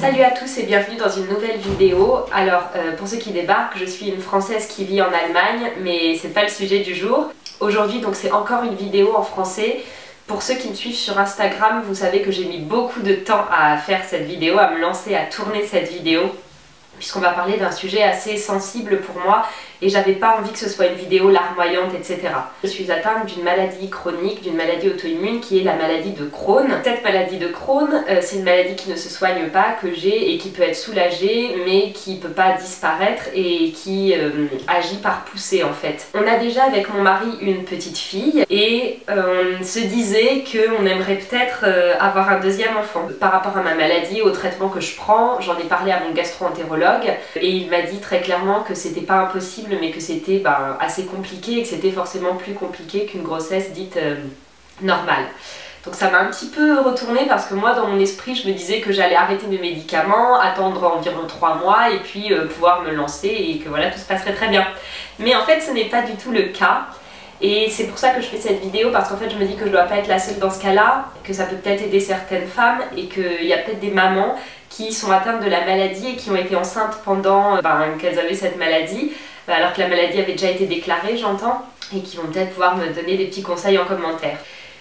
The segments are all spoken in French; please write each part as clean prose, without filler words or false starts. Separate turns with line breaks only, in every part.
Salut à tous et bienvenue dans une nouvelle vidéo. Alors pour ceux qui débarquent, je suis une Française qui vit en Allemagne, mais c'est pas le sujet du jour. Aujourd'hui donc c'est encore une vidéo en français. Pour ceux qui me suivent sur Instagram, vous savez que j'ai mis beaucoup de temps à faire cette vidéo, à me lancer, à tourner cette vidéo, puisqu'on va parler d'un sujet assez sensible pour moi et j'avais pas envie que ce soit une vidéo larmoyante, etc. Je suis atteinte d'une maladie chronique, d'une maladie auto-immune qui est la maladie de Crohn. Cette maladie de Crohn, c'est une maladie qui ne se soigne pas, que j'ai et qui peut être soulagée, mais qui peut pas disparaître et qui agit par poussée en fait. On a déjà avec mon mari une petite fille et on se disait qu'on aimerait peut-être avoir un deuxième enfant. Par rapport à ma maladie, au traitement que je prends, j'en ai parlé à mon gastro-entérologue et il m'a dit très clairement que c'était pas impossible mais que c'était assez compliqué et que c'était forcément plus compliqué qu'une grossesse dite normale. Donc ça m'a un petit peu retournée parce que moi dans mon esprit je me disais que j'allais arrêter mes médicaments, attendre environ 3 mois et puis pouvoir me lancer et que voilà tout se passerait très bien. Mais en fait ce n'est pas du tout le cas. Et c'est pour ça que je fais cette vidéo parce qu'en fait je me dis que je dois pas être la seule dans ce cas-là, que ça peut peut-être aider certaines femmes et qu'il y a peut-être des mamans qui sont atteintes de la maladie et qui ont été enceintes pendant qu'elles avaient cette maladie, alors que la maladie avait déjà été déclarée, j'entends, et qui vont peut-être pouvoir me donner des petits conseils en commentaire.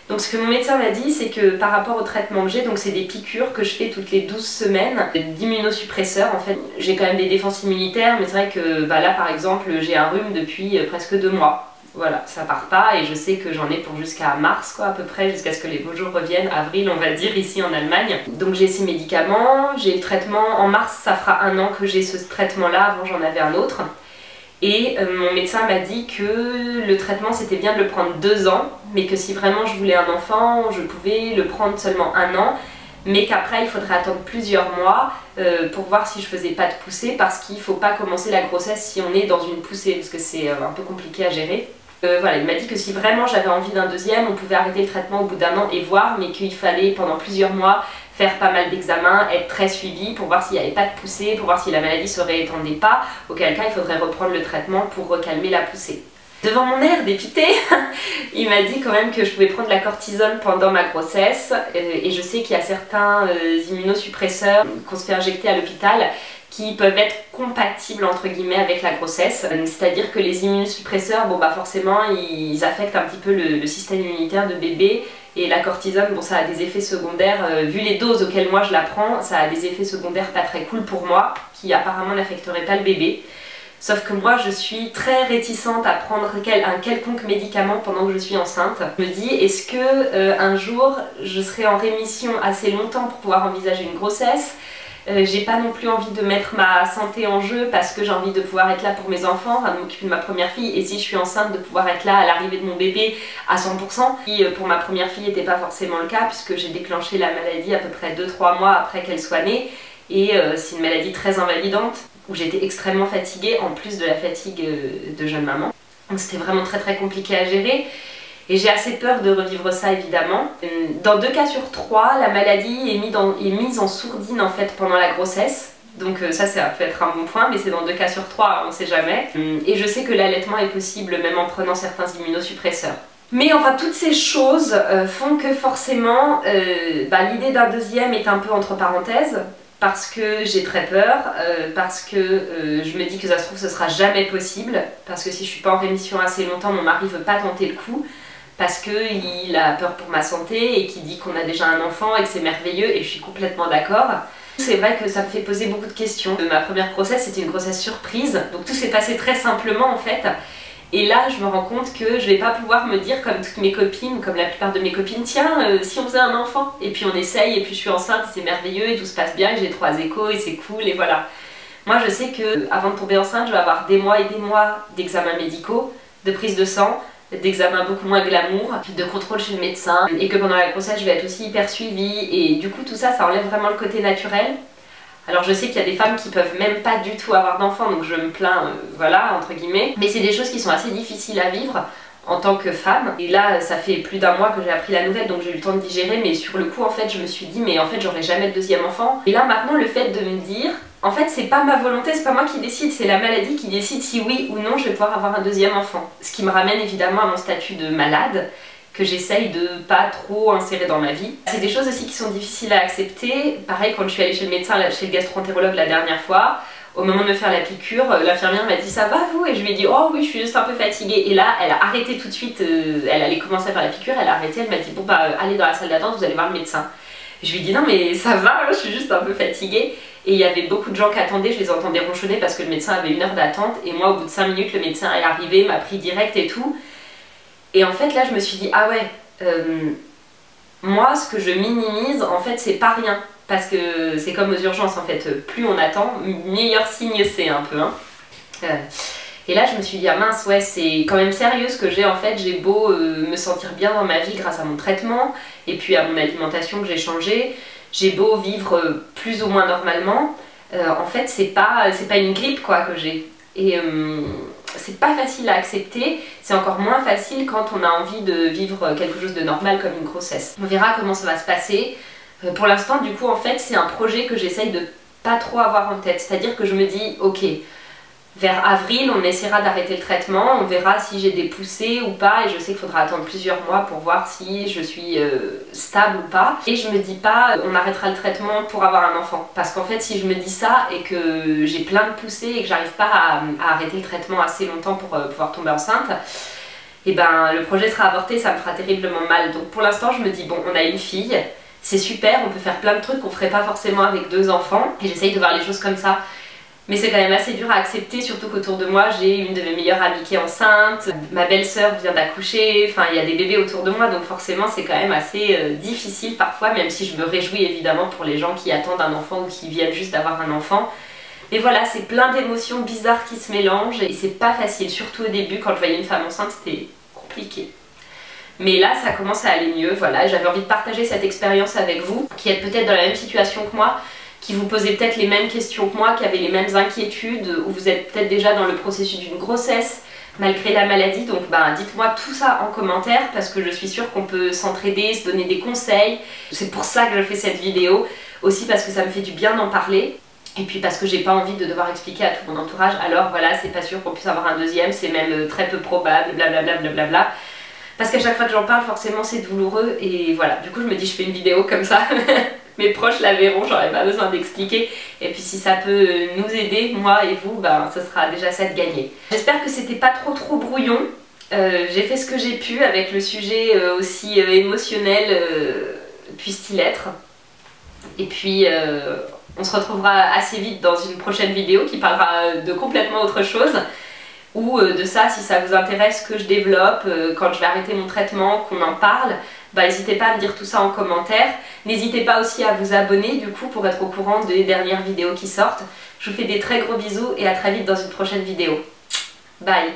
Donc ce que mon médecin m'a dit, c'est que par rapport au traitement que j'ai, donc c'est des piqûres que je fais toutes les 12 semaines, d'immunosuppresseurs en fait. J'ai quand même des défenses immunitaires, mais c'est vrai que là par exemple j'ai un rhume depuis presque 2 mois. Voilà, ça part pas et je sais que j'en ai pour jusqu'à mars quoi à peu près, jusqu'à ce que les beaux jours reviennent, avril on va dire ici en Allemagne. Donc j'ai ces médicaments, j'ai le traitement, en mars ça fera 1 an que j'ai ce traitement là, avant j'en avais un autre. Et mon médecin m'a dit que le traitement c'était bien de le prendre 2 ans, mais que si vraiment je voulais un enfant, je pouvais le prendre seulement 1 an, mais qu'après il faudrait attendre plusieurs mois pour voir si je faisais pas de poussée, parce qu'il faut pas commencer la grossesse si on est dans une poussée, parce que c'est un peu compliqué à gérer. Voilà, il m'a dit que si vraiment j'avais envie d'un deuxième, on pouvait arrêter le traitement au bout d'1 an et voir, mais qu'il fallait pendant plusieurs mois faire pas mal d'examens, être très suivi pour voir s'il n'y avait pas de poussée, pour voir si la maladie se réétendait pas, auquel cas il faudrait reprendre le traitement pour recalmer la poussée. Devant mon air dépité, il m'a dit quand même que je pouvais prendre la cortisone pendant ma grossesse et je sais qu'il y a certains immunosuppresseurs qu'on se fait injecter à l'hôpital qui peuvent être compatibles entre guillemets avec la grossesse, c'est-à-dire que les immunosuppresseurs, forcément ils affectent un petit peu le système immunitaire de bébé et la cortisone, ça a des effets secondaires, vu les doses auxquelles moi je la prends, ça a des effets secondaires pas très cool pour moi, qui apparemment n'affecteraient pas le bébé. Sauf que moi je suis très réticente à prendre un quelconque médicament pendant que je suis enceinte. Je me dis, est-ce que un jour je serai en rémission assez longtemps pour pouvoir envisager une grossesse? J'ai pas non plus envie de mettre ma santé en jeu parce que j'ai envie de pouvoir être là pour mes enfants, de m'occuper de ma première fille, et si je suis enceinte de pouvoir être là à l'arrivée de mon bébé à 100%. Qui pour ma première fille n'était pas forcément le cas puisque j'ai déclenché la maladie à peu près 2-3 mois après qu'elle soit née et c'est une maladie très invalidante où j'étais extrêmement fatiguée en plus de la fatigue de jeune maman. Donc c'était vraiment très compliqué à gérer. Et j'ai assez peur de revivre ça évidemment. Dans 2 cas sur 3, la maladie est mise en sourdine en fait pendant la grossesse. Donc ça peut être un bon point, mais c'est dans 2 cas sur 3, on sait jamais. Et je sais que l'allaitement est possible même en prenant certains immunosuppresseurs. Mais enfin toutes ces choses font que forcément l'idée d'un deuxième est un peu entre parenthèses. Parce que j'ai très peur, parce que je me dis que ça se trouve ce sera jamais possible. Parce que si je suis pas en rémission assez longtemps, mon mari veut pas tenter le coup. Parce qu'il a peur pour ma santé et qu'il dit qu'on a déjà un enfant et que c'est merveilleux et je suis complètement d'accord. C'est vrai que ça me fait poser beaucoup de questions. Ma première grossesse c'était une grossesse surprise, donc tout s'est passé très simplement en fait. Et là je me rends compte que je vais pas pouvoir me dire comme toutes mes copines, comme la plupart de mes copines, tiens si on faisait un enfant, et puis on essaye et puis je suis enceinte et c'est merveilleux et tout se passe bien et j'ai 3 échos et c'est cool et voilà. Moi je sais que avant de tomber enceinte je vais avoir des mois et des mois d'examens médicaux, de prise de sang, d'examens beaucoup moins glamour, de contrôle chez le médecin, et que pendant la grossesse je vais être aussi hyper suivie et du coup tout ça ça enlève vraiment le côté naturel. Alors je sais qu'il y a des femmes qui peuvent même pas du tout avoir d'enfants, donc je me plains, voilà, entre guillemets. Mais c'est des choses qui sont assez difficiles à vivre en tant que femme. Et là, ça fait plus d'1 mois que j'ai appris la nouvelle, donc j'ai eu le temps de digérer, mais sur le coup, en fait, je me suis dit, mais en fait, j'aurai jamais de deuxième enfant. Et là, maintenant, le fait de me dire, en fait, c'est pas ma volonté, c'est pas moi qui décide, c'est la maladie qui décide si oui ou non je vais pouvoir avoir un deuxième enfant. Ce qui me ramène évidemment à mon statut de malade, que j'essaye de pas trop insérer dans ma vie. C'est des choses aussi qui sont difficiles à accepter. Pareil, quand je suis allée chez le médecin, chez le gastro-entérologue la dernière fois, au moment de me faire la piqûre, l'infirmière m'a dit ça va vous? Et je lui ai dit oh oui, je suis juste un peu fatiguée. Et là, elle a arrêté tout de suite, elle allait commencer à faire la piqûre, elle a arrêté, elle m'a dit bon bah allez dans la salle d'attente, vous allez voir le médecin. Et je lui ai dit non mais ça va, je suis juste un peu fatiguée. Et il y avait beaucoup de gens qui attendaient, je les entendais ronchonner parce que le médecin avait 1 heure d'attente. Et moi au bout de 5 minutes, le médecin est arrivé, m'a pris direct et tout. Et en fait là je me suis dit ah ouais, moi ce que je minimise en fait c'est pas rien. Parce que c'est comme aux urgences en fait, plus on attend, meilleur signe c'est un peu. Hein. Et là je me suis dit ah mince ouais c'est quand même sérieux ce que j'ai en fait, j'ai beau me sentir bien dans ma vie grâce à mon traitement et puis à mon alimentation que j'ai changé, j'ai beau vivre plus ou moins normalement, en fait c'est pas une grippe quoi que j'ai. Et c'est pas facile à accepter, c'est encore moins facile quand on a envie de vivre quelque chose de normal comme une grossesse. On verra comment ça va se passer. Pour l'instant, du coup, en fait, c'est un projet que j'essaye de pas trop avoir en tête. C'est-à-dire que je me dis, ok, vers avril, on essaiera d'arrêter le traitement, on verra si j'ai des poussées ou pas, et je sais qu'il faudra attendre plusieurs mois pour voir si je suis stable ou pas. Et je me dis pas, on arrêtera le traitement pour avoir un enfant. Parce qu'en fait, si je me dis ça et que j'ai plein de poussées et que j'arrive pas à arrêter le traitement assez longtemps pour pouvoir tomber enceinte, et ben le projet sera avorté, ça me fera terriblement mal. Donc pour l'instant, je me dis, bon, on a une fille, c'est super, on peut faire plein de trucs qu'on ferait pas forcément avec 2 enfants, et j'essaye de voir les choses comme ça. Mais c'est quand même assez dur à accepter, surtout qu'autour de moi, j'ai une de mes meilleures amies qui est enceinte, ma belle-sœur vient d'accoucher, enfin il y a des bébés autour de moi, donc forcément c'est quand même assez difficile parfois, même si je me réjouis évidemment pour les gens qui attendent un enfant ou qui viennent juste d'avoir un enfant. Mais voilà, c'est plein d'émotions bizarres qui se mélangent, et c'est pas facile, surtout au début, quand je voyais une femme enceinte, c'était compliqué. Mais là, ça commence à aller mieux, voilà, j'avais envie de partager cette expérience avec vous, qui êtes peut-être dans la même situation que moi, qui vous posez peut-être les mêmes questions que moi, qui avez les mêmes inquiétudes, ou vous êtes peut-être déjà dans le processus d'une grossesse, malgré la maladie, donc dites-moi tout ça en commentaire, parce que je suis sûre qu'on peut s'entraider, se donner des conseils. C'est pour ça que je fais cette vidéo, aussi parce que ça me fait du bien d'en parler, et puis parce que j'ai pas envie de devoir expliquer à tout mon entourage, alors voilà, c'est pas sûr qu'on puisse avoir un deuxième, c'est même très peu probable, blablabla, blablabla. Parce qu'à chaque fois que j'en parle, forcément c'est douloureux, et voilà, du coup je me dis je fais une vidéo comme ça, mes proches la verront, j'aurais pas besoin d'expliquer, et puis si ça peut nous aider, moi et vous, ce sera déjà ça de gagner. J'espère que c'était pas trop brouillon, j'ai fait ce que j'ai pu avec le sujet aussi émotionnel puisse-t-il être, et puis on se retrouvera assez vite dans une prochaine vidéo qui parlera de complètement autre chose, ou de ça, si ça vous intéresse que je développe, quand je vais arrêter mon traitement, qu'on en parle, n'hésitez pas à me dire tout ça en commentaire. N'hésitez pas aussi à vous abonner du coup pour être au courant des dernières vidéos qui sortent. Je vous fais des très gros bisous et à très vite dans une prochaine vidéo. Bye!